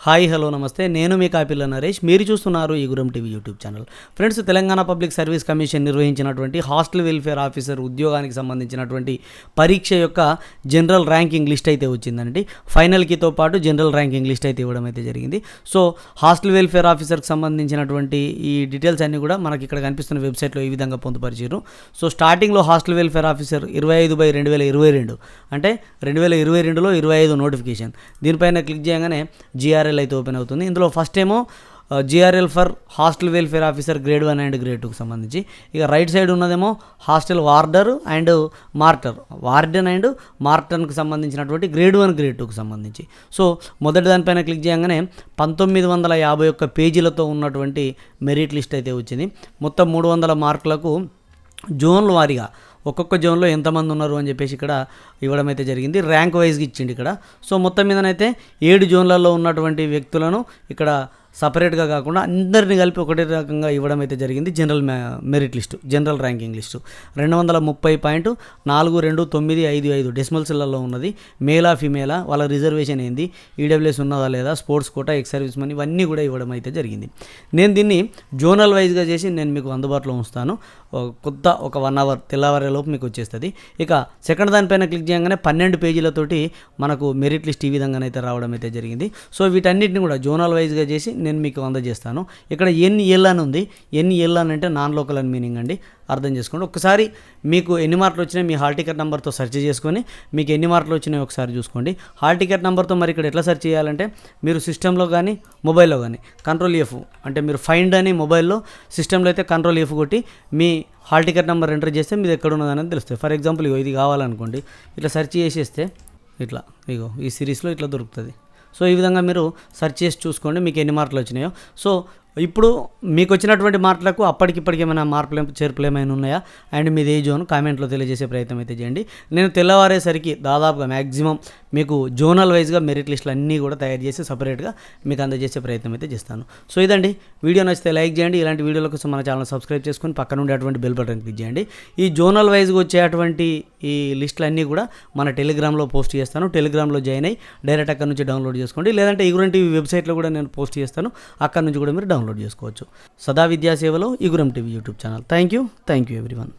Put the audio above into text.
Hi hello నమస్తే, నేను మీ కాపిల్ల నరేష్. మీరు చూస్తున్నారు ఈ Guram TV YouTube channel. Friends, Telangana public service commission నిర్వహించినటువంటి హాస్టల్ వెల్ఫేర్ ఆఫీసర్ ఉద్యోగానికి సంబంధించినటువంటి పరీక్ష యొక్క జనరల్ ర్యాంకింగ్ లిస్ట్ అయితే వచ్చిందండి. ఫైనల్కితో పాటు జనరల్ ర్యాంకింగ్ లిస్ట్ అయితే ఇవ్వడం అయితే జరిగింది. సో హాస్టల్ వెల్ఫేర్ ఆఫీసర్కి సంబంధించినటువంటి ఈ డీటెయిల్స్ అన్నీ కూడా మనకి ఇక్కడ కనిపిస్తున్న వెబ్సైట్లో ఈ విధంగా పొందుపరిచారు. సో స్టార్టింగ్లో హాస్టల్ వెల్ఫేర్ ఆఫీసర్ 25/2022 అంటే 2022లో 25 నోటిఫికేషన్. దీనిపైన క్లిక్ చేయగానే GRL అయితే ఓపెన్ అవుతుంది. ఇందులో ఫస్ట్ ఏమో GRL for hostel welfare officer grade 1 and grade 2కి సంబంధించి. ఇక రైట్ సైడ్ ఉన్నదేమో hostel warder and warden and మార్టన్కి సంబంధించినటువంటి గ్రేడ్ 1 గ్రేడ్ 2కి సంబంధించి. సో మొదటి దానిపైన క్లిక్ చేయగానే 1951 పేజీలతో ఉన్నటువంటి మెరిట్ లిస్ట్ అయితే వచ్చింది. మొత్తం 300 మార్కులకు జోన్ల వారీగా ఒక్కొక్క జోన్లో ఎంతమంది ఉన్నారు అని చెప్పేసి ఇక్కడ ఇవ్వడం అయితే జరిగింది. ర్యాంక్ వైజ్గా ఇచ్చింది ఇక్కడ. సో మొత్తం మీదనైతే 7 జోన్లలో ఉన్నటువంటి వ్యక్తులను ఇక్కడ సపరేట్గా కాకుండా అందరినీ కలిపి ఒకటే రకంగా ఇవ్వడం అయితే జరిగింది. Merit list, general ranking list 230.4295 డెసిమల్స్లలో ఉన్నది. మేలా ఫిమేలా, వాళ్ళ రిజర్వేషన్ ఏంది, ఈడబ్ల్యూఎస్ ఉన్నదా లేదా, sports quota, ex service men, ఇవన్నీ కూడా ఇవ్వడం అయితే జరిగింది. నేను దీన్ని జోనల్ వైజ్గా చేసి నేను మీకు అందుబాటులో ఉంచుతాను. ఒక 1 అవర్ తెల్లవారేలోపు మీకు వచ్చేస్తుంది. ఇక సెకండ్ దానిపైన క్లిక్ చేయగానే 12 పేజీలతోటి మనకు మెరిట్ లిస్ట్ ఈ విధంగానైతే రావడం అయితే జరిగింది. సో వీటన్నిటిని కూడా జోనల్ వైజ్గా చేసి నేను మీకు అందజేస్తాను. ఇక్కడ NL అని ఉంది. NL అని అంటే నాన్ లోకల్ అని మీనింగ్ అండి, అర్థం చేసుకోండి. ఒకసారి మీకు ఎన్ని మార్కులు వచ్చినాయి మీ హాల్ టికెట్ నెంబర్తో సెర్చ్ చేసుకొని మీకు ఎన్ని మార్కులు వచ్చినాయో ఒకసారి చూసుకోండి. హాల్ టికెట్ నెంబర్తో మరి ఇక్కడ ఎట్లా సెర్చ్ చేయాలంటే మీరు సిస్టంలో కానీ మొబైల్లో కానీ Ctrl+F అంటే మీరు ఫైండ్ అని మొబైల్లో, సిస్టంలో అయితే Ctrl+F కొట్టి మీ హాల్ టికెట్ నెంబర్ ఎంటర్ చేస్తే మీది ఎక్కడ ఉన్నదని తెలుస్తుంది. ఫర్ ఎగ్జాంపుల్ ఇది కావాలనుకోండి, ఇట్లా సెర్చ్ చేసేస్తే ఇట్లా ఈ సిరీస్లో ఇట్లా దొరుకుతుంది. సో ఈ విధంగా మీరు సెర్చ్ చేసి చూసుకోండి మీకు ఎన్ని మార్కులు వచ్చినాయో. సో ఇప్పుడు మీకు వచ్చినటువంటి మార్కులకు అప్పటికిప్పటికి ఏమైనా మార్పులు చేర్పులు ఏమైనా ఉన్నాయా అండ్ మీది ఏ జోన్ కామెంట్లో తెలియజేసే ప్రయత్నం అయితే చేయండి. నేను తెల్లవారేసరికి దాదాపుగా మ్యాక్సిమం మీకు జోనల్ వైజ్గా మెరిట్ లిస్టులు అన్నీ కూడా తయారు చేసి సపరేట్గా మీకు అందజేసే ప్రయత్నం అయితే చేస్తాను. సో ఇదండి, వీడియో నచ్చితే లైక్ చేయండి. ఇలాంటి వీడియోల కోసం మన ఛానల్ సబ్స్క్రైబ్ చేసుకొని పక్కన ఉండేటువంటి బెల్ బటన్ క్లిక్ చేయండి. ఈ జోనల్ వైజ్గా వచ్చేటువంటి ఈ లిస్టులు అన్నీ కూడా మన టెలిగ్రామ్లో పోస్ట్ చేస్తాను. టెలిగ్రామ్లో జాయిన్ అయ్యి డైరెక్ట్ అక్కడ నుంచి డౌన్లోడ్ చేసుకోండి. లేదంటే ఇగురం టీవీ వెబ్సైట్లో కూడా నేను పోస్ట్ చేస్తాను, అక్కడ నుంచి కూడా మీరు డౌన్లోడ్ చేసుకోవచ్చు. సదా విద్యాసేవలో Iguram TV YouTube channel. Thank you everyone.